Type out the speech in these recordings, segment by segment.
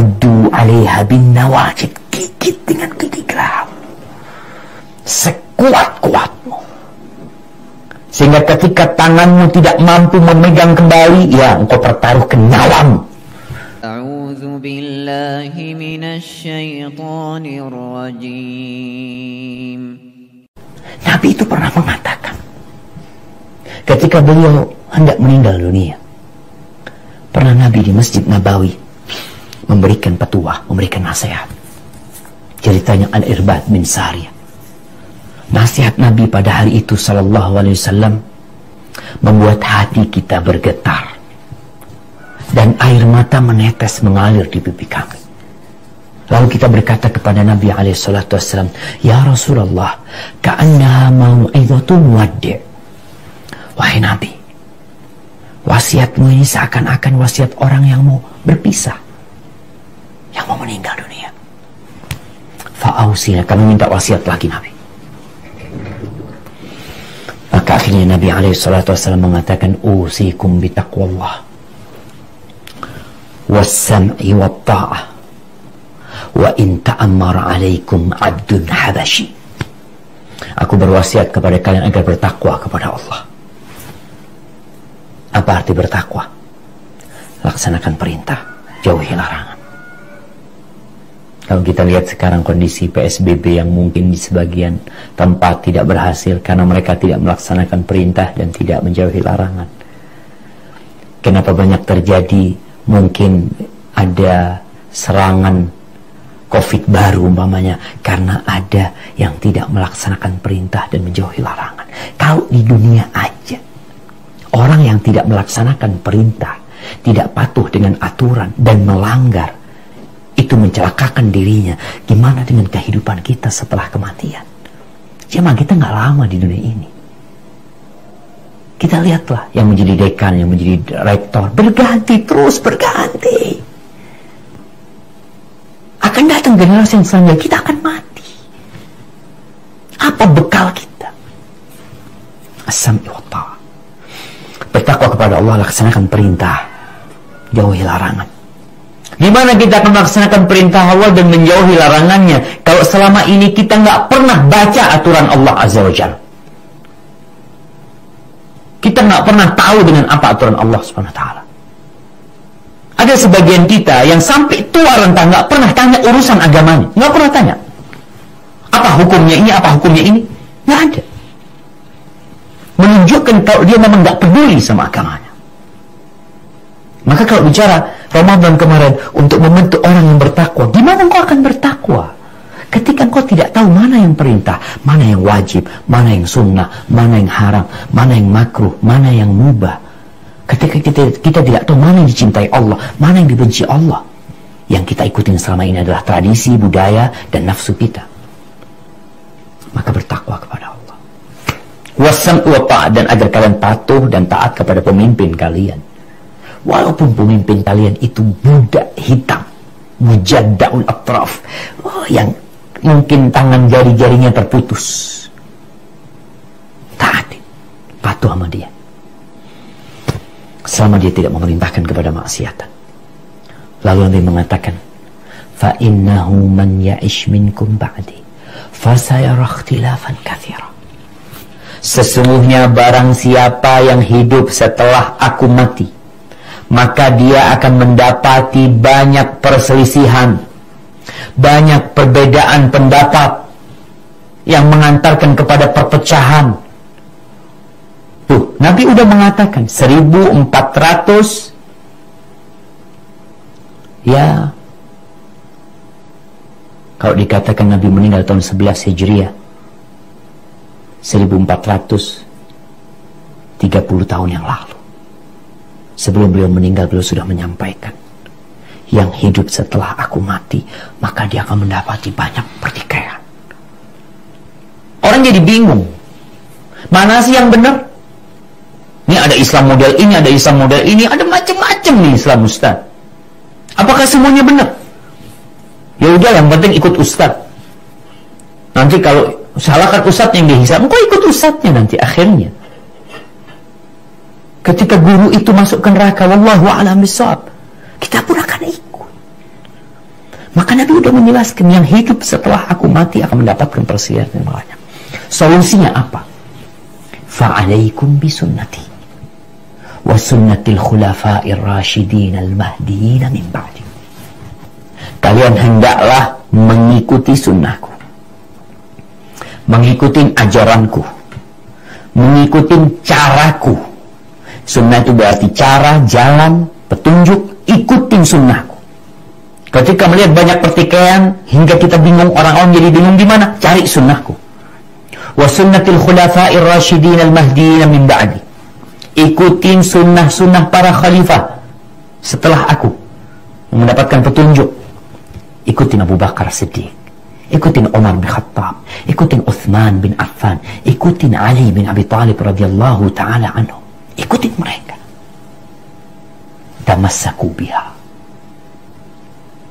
Addu 'alaiha bin nawajid, gigit dengan gigi geraham sekuat-kuatmu, sehingga ketika tanganmu tidak mampu memegang kembali, ya engkau pertaruhkan nyawamu. A'udzu billahi minasyaitonir rajim. Nabi itu pernah mengatakan ketika beliau hendak meninggal dunia, pernah Nabi di Masjid Nabawi memberikan petuah, memberikan nasihat. Ceritanya Al-Irbad bin Sariyah. Nasihat Nabi pada hari itu sallallahu alaihi wasallam membuat hati kita bergetar dan air mata menetes mengalir di pipi kami. Lalu kita berkata kepada Nabi alaihi salatu wasallam, "Ya Rasulullah, ka'annaha mau'izatun muwaddi'." Wahai Nabi, wasiatmu ini seakan-akan wasiat orang yang mau berpisah, yang mau meninggal dunia. Fa'ausina, kami minta wasiat lagi Nabi. Maka akhirnya Nabi SAW mengatakan, usikum bitaqwallah wassam'i watta'ah wa in ta'ammara alaikum abdun habashi. Aku berwasiat kepada kalian agar bertakwa kepada Allah. Apa arti bertakwa? Laksanakan perintah, jauhi larangan. Kalau kita lihat sekarang kondisi PSBB yang mungkin di sebagian tempat tidak berhasil karena mereka tidak melaksanakan perintah dan tidak menjauhi larangan. Kenapa banyak terjadi? Mungkin ada serangan COVID baru umpamanya karena ada yang tidak melaksanakan perintah dan menjauhi larangan. Kalau di dunia aja, orang yang tidak melaksanakan perintah, tidak patuh dengan aturan dan melanggar, itu mencelakakan dirinya. Gimana dengan kehidupan kita setelah kematian? Cuma kita nggak lama di dunia ini. Kita lihatlah yang menjadi dekan, yang menjadi rektor, berganti, terus berganti. Akan datang generasi yang selanjutnya, kita akan mati. Apa bekal kita? As-sam'i wa ta'ah. Bertakwa kepada Allah, laksanakan perintah, jauhi larangan. Gimana kita akan melaksanakan perintah Allah dan menjauhi larangannya kalau selama ini kita nggak pernah baca aturan Allah Azza wa Jalla? Kita nggak pernah tahu dengan apa aturan Allah Subhanahu wa Ta'ala. Ada sebagian kita yang sampai tua renta nggak pernah tanya urusan agamanya, nggak pernah tanya apa hukumnya ini, apa hukumnya ini, nggak ada. Menunjukkan kalau dia memang nggak peduli sama agamanya. Maka kalau bicara Ramadan kemarin untuk membentuk orang yang bertakwa, gimana engkau akan bertakwa ketika engkau tidak tahu mana yang perintah, mana yang wajib, mana yang sunnah, mana yang haram, mana yang makruh, mana yang mubah. Ketika kita tidak tahu mana yang dicintai Allah, mana yang dibenci Allah, yang kita ikutin selama ini adalah tradisi, budaya, dan nafsu kita. Maka bertakwa kepada Allah. Wasam wa ta'at, dan agar kalian patuh dan taat kepada pemimpin kalian. Walaupun pemimpin kalian itu budak hitam, mujaddaul atraf, yang mungkin tangan jari-jarinya terputus, taati, patuh sama dia selama dia tidak memerintahkan kepada maksiatan. Lalu Nabi mengatakan, fa innahu man ya'ish minkum ba'di fasayara ikhtilafan katsira. Sesungguhnya barang siapa yang hidup setelah aku mati, maka dia akan mendapati banyak perselisihan, banyak perbedaan pendapat yang mengantarkan kepada perpecahan. Tuh, Nabi udah mengatakan 1400, ya, kalau dikatakan Nabi meninggal tahun 11 Hijriah, 1430 tahun yang lalu. Sebelum beliau meninggal, beliau sudah menyampaikan, yang hidup setelah aku mati, maka dia akan mendapati banyak pertikaian. Orang jadi bingung, mana sih yang benar? Ini ada Islam model ini, ada Islam model ini, ada macam-macam nih Islam Ustaz. Apakah semuanya benar? Ya udah, yang penting ikut Ustaz. Nanti kalau salahkan Ustaz yang dihisab, engkau ikut Ustaznya nanti akhirnya. Ketika guru itu masuk ke neraka, wallahu a'lam bishawab, kita pun akan ikut. Maka Nabi sudah menjelaskan yang hidup setelah aku mati akan mendapatkan perselisihan yang banyak. Solusinya apa? Fa'alaikum bisunnati wa sunnatil khulafa'ir rasyidin al-mahdiyyin min ba'di. Kalian hendaklah mengikuti sunnahku, mengikuti ajaranku, mengikuti caraku. Sunnah itu berarti cara, jalan, petunjuk. Ikutin sunnahku. Ketika melihat banyak pertikaian hingga kita bingung, orang-orang jadi bingung di mana, cari sunnahku. Wa sunnatil khulafa'ir rasyidin al-mahdiyyin min ba'di. Ikutin sunnah-sunnah para khalifah setelah aku mendapatkan petunjuk. Ikutin Abu Bakar Siddiq, ikutin Umar bin Khattab, ikutin Uthman bin Affan, ikutin Ali bin Abi Talib radhiyallahu ta'ala anhu. Ikutin mereka. Tamassaku biha.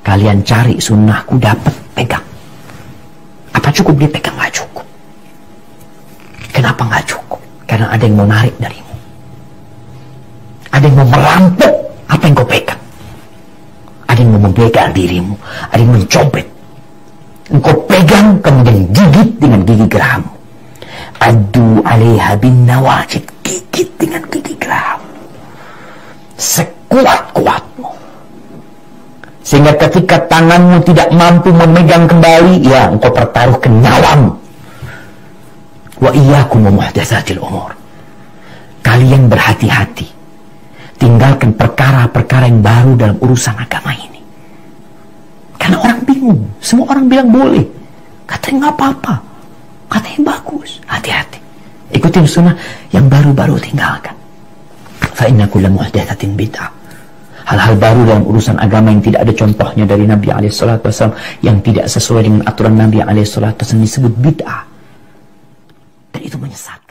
Kalian cari sunnahku, dapat, pegang. Apa cukup dipegang? Nggak cukup. Kenapa nggak cukup? Karena ada yang mau narik darimu. Ada yang mau merampok apa yang kau pegang. Ada yang mau membegal dirimu. Ada yang mencopet. Engkau pegang, kemudian gigit dengan gigi gerahammu. Addu alaiha bin nawajid. Gigit dengan gigi gerahammu. Sekuat-kuatmu. Sehingga ketika tanganmu tidak mampu memegang kembali, ya engkau pertaruhkan nyawamu. Wa iyyakum wa muhdatsatil umur. Kalian berhati-hati. Tinggalkan perkara-perkara yang baru dalam urusan agama ini. Karena orang bingung. Semua orang bilang boleh. Katanya nggak apa-apa. Katanya bagus. Hati-hati. Ikutin sunnah, yang baru-baru tinggalkan. Fa inna kulla muhdatsatin bid'ah. Hal-hal baru dalam urusan agama yang tidak ada contohnya dari Nabi SAW, yang tidak sesuai dengan aturan Nabi SAW disebut bid'ah. Dan itu menyesatkan.